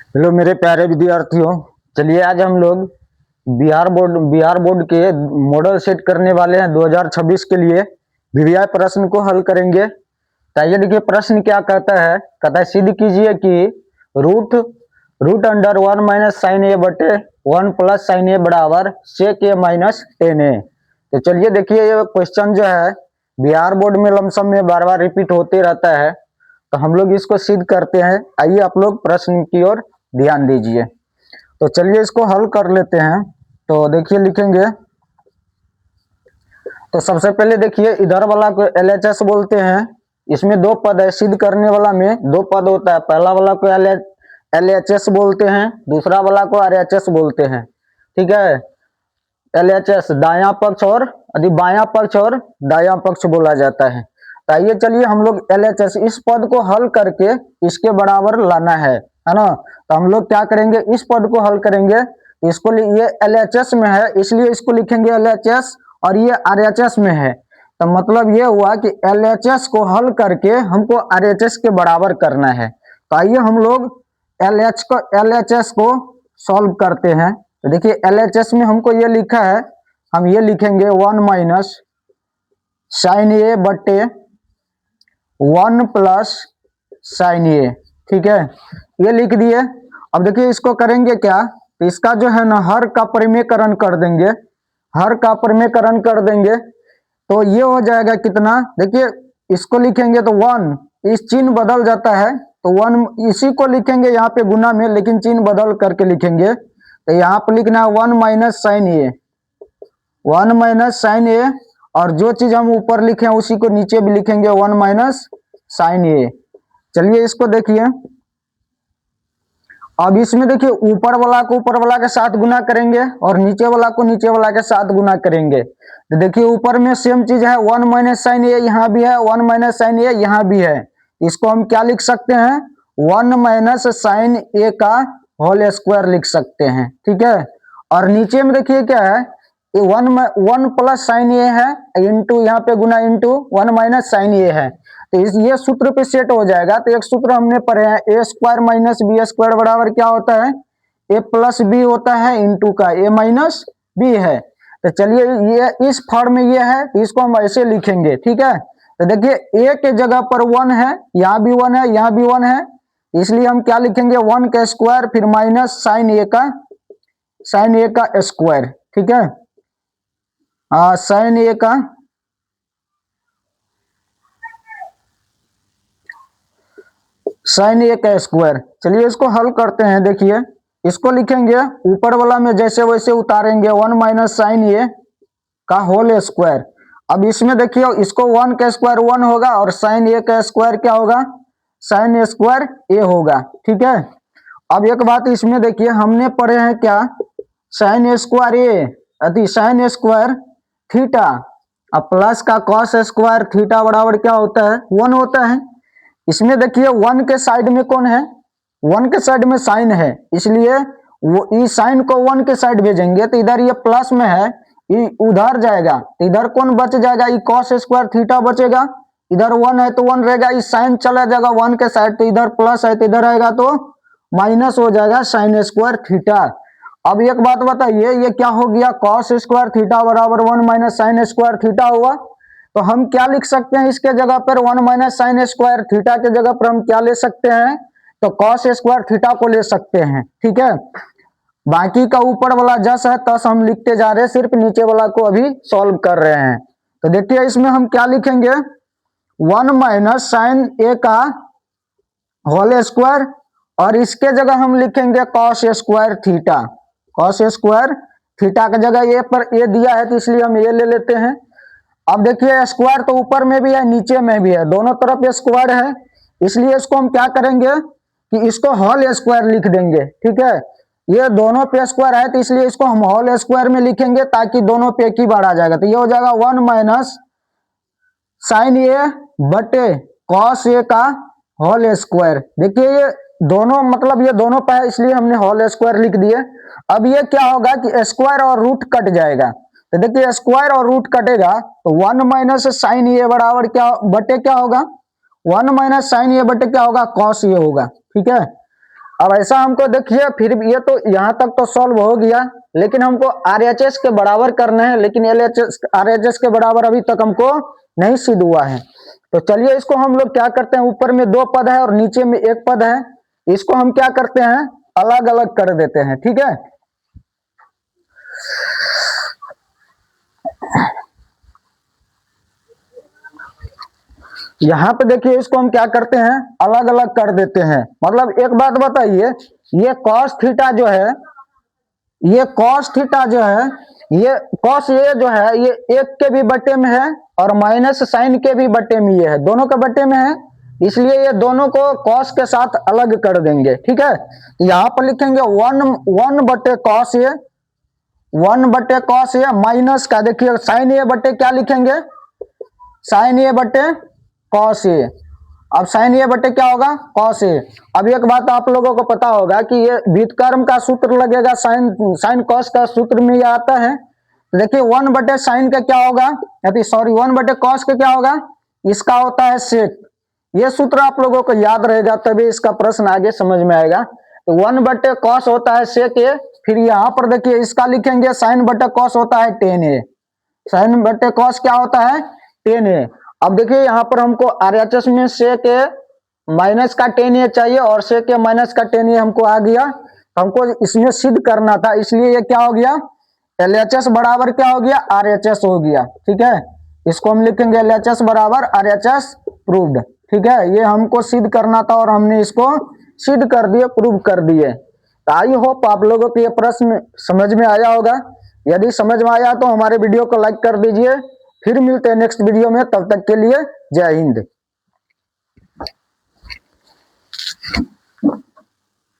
Hello मेरे प्यारे विद्यार्थियों, चलिए आज हम लोग बिहार बोर्ड के मॉडल सेट करने वाले हैं 2026 के लिए वीवीआई प्रश्न को हल करेंगे। तो ये देखिए प्रश्न क्या कहता है सिद्ध कीजिए कि root root under 1 minus sine A बटे 1 प्लस साइन ए बराबर सेक ए माइनस 10 ए। तो चलिए देखिए ये क्वेश्चन जो है बिहार बोर्ड में लमसम में बार बार रिपीट होते रहता है, तो हम लोग इसको सिद्ध करते हैं। आइए आप लोग प्रश्न की ओर ध्यान दीजिए। तो चलिए इसको हल कर लेते हैं। तो देखिए लिखेंगे, तो सबसे पहले देखिए इधर वाला को LHS बोलते हैं। इसमें दो पद है, सिद्ध करने वाला में दो पद होता है। पहला वाला को LHS बोलते हैं, दूसरा वाला को RHS बोलते हैं। ठीक है, LHS दायां पक्ष और बायां पक्ष और दायां पक्ष बोला जाता है। तो आइए चलिए हम लोग LHS इस पद को हल करके इसके बराबर लाना है ना। तो हम लोग क्या करेंगे, इस पद को हल करेंगे। इसको ये LHS में है इसलिए इसको लिखेंगे LHS, और ये RHS में है। तो मतलब ये हुआ कि LHS को हल करके हमको RHS के बराबर करना है। तो आइए हम लोग LHS को सॉल्व करते हैं। तो देखिए LHS में हमको ये लिखा है, हम ये लिखेंगे 1 माइनस साइन ए बटे 1 प्लस साइन ए। ठीक है, ये लिख दिए। अब देखिए इसको करेंगे क्या, तो इसका जो है ना हर का परिमेयकरण कर देंगे, हर का परिमेयकरण कर देंगे। तो ये हो जाएगा कितना, देखिए इसको लिखेंगे तो 1, इस चिन्ह बदल जाता है तो 1 इसी को लिखेंगे यहाँ पे गुना में, लेकिन चिन्ह बदल करके लिखेंगे। तो यहाँ पे लिखना है 1 माइनस साइन ए, 1 माइनस साइन ए, और जो चीज हम ऊपर लिखे हैं उसी को नीचे भी लिखेंगे 1 माइनस साइन ए। चलिए इसको देखिए, अब इसमें देखिए ऊपर वाला को ऊपर वाला के साथ गुना करेंगे और नीचे वाला को नीचे वाला के साथ गुना करेंगे। तो देखिए ऊपर में सेम चीज है, 1 माइनस साइन ए यहाँ भी है, 1 माइनस साइन ए यहाँ भी है। इसको हम क्या लिख सकते हैं, 1 माइनस साइन ए का होल स्क्वायर लिख सकते हैं। ठीक है, और नीचे में देखिए क्या है, 1 प्लस साइन ए है, इंटू यहाँ पे गुना इंटू 1 माइनस साइन ए है। तो ये सूत्र पे सेट हो जाएगा। तो एक सूत्र हमने पढ़े हैं, ए स्क्वायर माइनस बी स्क्वायर बराबर क्या होता है, ए प्लस बी होता है इंटू का ए माइनस बी है। तो चलिए ये इस फॉर्म में ये है, तो इसको हम ऐसे लिखेंगे। ठीक है, तो देखिए ए के जगह पर 1 है, यहाँ भी 1 है, यहाँ भी 1 है, इसलिए हम क्या लिखेंगे 1 का स्क्वायर फिर माइनस साइन ए का स्क्वायर। ठीक है, साइन ए का स्क्वायर। चलिए इसको हल करते हैं। देखिए इसको लिखेंगे ऊपर वाला में जैसे वैसे उतारेंगे, 1 माइनस साइन ए का होल स्क्वायर। अब इसमें देखिए इसको 1 का स्क्वायर 1 होगा और साइन ए का स्क्वायर क्या होगा, साइन स्क्वायर ए होगा। ठीक है, अब एक बात इसमें देखिए हमने पढ़े हैं क्या, साइन स्क्वायर ए साइन स्क्वायर थीटा, अब प्लस का कॉस स्क्वायर थीटा बराबर क्या होता है, 1 होता है। इसमें देखिए 1 के साइड में कौन है, 1 के साइड में साइन है, इसलिए वो इस साइन को 1 के साइड भेजेंगे तो इधर ये प्लस में है, ये उधर जाएगा तो इधर कौन बच जाएगा, ये कॉस स्क्वायर थीटा बचेगा। इधर 1 है तो 1 रहेगा, इस साइन चला जाएगा 1 के साइड, तो इधर प्लस है तो इधर आएगा तो माइनस हो जाएगा साइन स्क्वायर थीटा। अब एक बात बताइए, ये क्या हो गया, कॉस स्क्वायर थीटा बराबर 1 माइनस साइन स्क्वायर थीटा हुआ। तो हम क्या लिख सकते हैं इसके जगह पर, 1 माइनस साइन स्क्वायर थीटा के जगह पर हम क्या ले सकते हैं, तो कॉस स्क्वायर थीटा को ले सकते हैं। ठीक है, बाकी का ऊपर वाला जस है तस हम लिखते जा रहे हैं, सिर्फ नीचे वाला को अभी सॉल्व कर रहे हैं। तो देखिए इसमें हम क्या लिखेंगे, 1 माइनस साइन ए का होल स्क्वायर, और इसके जगह हम लिखेंगे cos square theta, cos square theta की जगह ए पर ए दिया है तो इसलिए हम ये ले लेते हैं। अब देखिए स्क्वायर तो ऊपर में भी है नीचे में भी है, दोनों तरफ स्क्वायर है, इसलिए इसको हम क्या करेंगे कि इसको होल स्क्वायर लिख देंगे। ठीक है, ये दोनों पे स्क्वायर है तो इसलिए इसको हम होल स्क्वायर में लिखेंगे ताकि दोनों पे एक ही बार आ जाएगा। तो ये हो जाएगा 1 माइनस साइन ए बटे कॉस ए का होल स्क्वायर। देखिए ये दोनों मतलब ये दोनों पे है इसलिए हमने होल स्क्वायर लिख दिए। अब ये क्या होगा कि स्क्वायर और रूट कट जाएगा, तो देखिए स्क्वायर और रूट कटेगा तो 1 माइनस साइन ए बराबर क्या बटे क्या होगा, 1 माइनस साइन ए बटे क्या होगा, कॉस ए होगा। ठीक है, अब ऐसा हमको देखिए, फिर ये तो यहाँ तक तो सॉल्व हो गया, लेकिन हमको आरएचएस के बराबर करना है, लेकिन एलएचएस आरएचएस के बराबर अभी तक हमको नहीं सिद्ध हुआ है। तो चलिए इसको हम लोग क्या करते हैं, ऊपर में 2 पद है और नीचे में 1 पद है, इसको हम क्या करते हैं, अलग अलग कर देते हैं। ठीक है, यहाँ पे देखिए इसको हम क्या करते हैं, अलग अलग कर देते हैं। मतलब एक बात बताइए, ये कॉस थीटा जो है, ये कॉस थीटा जो है, ये कॉस ये जो है, ये 1 के भी बटे में है और माइनस साइन के भी बटे में ये है, दोनों के बटे में है, इसलिए ये दोनों को कॉस के साथ अलग कर देंगे। ठीक है, यहाँ पर लिखेंगे 1 बटे कॉस ये, 1 बटे कॉस ये माइनस का देखिए साइन ए बटे क्या लिखेंगे, साइन ए बटे कॉस ए। अब साइन ए बटे क्या होगा, कॉस ए। अब एक बात आप लोगों को पता होगा कि ये व्युत्क्रम का सूत्र लगेगा, साइन कॉस का सूत्र में ये आता है। देखिए 1 बटे साइन का क्या होगा, सॉरी 1 बटे कॉस का क्या होगा, इसका होता है सेक। ये सूत्र आप लोगों को याद रहेगा, तभी इसका प्रश्न आगे समझ में आएगा। तो 1 बटे कॉस होता है सेक ए, फिर यहाँ पर देखिए इसका लिखेंगे साइन बटे कॉस होता है टेन ए, साइन बटे कॉस क्या होता है, टेन ए। अब देखिए यहाँ पर हमको आरएचएस में सेक ए माइनस का टेन ए चाहिए और सेक ए माइनस का टेन ए हमको आ गया, हमको इसमें सिद्ध करना था, इसलिए ये क्या हो गया, एलएचएस बराबर क्या हो गया, आरएचएस हो गया। ठीक है, इसको हम लिखेंगे एलएचएस बराबर आरएचएस प्रूव्ड। ठीक है, ये हमको सिद्ध करना था और हमने इसको सिद्ध कर दिए, प्रूव कर दिए। तो आई होप आप लोगों को ये प्रश्न समझ में आया होगा। यदि समझ में आया तो हमारे वीडियो को लाइक कर दीजिए। फिर मिलते हैं नेक्स्ट वीडियो में, तब तक के लिए जय हिंद।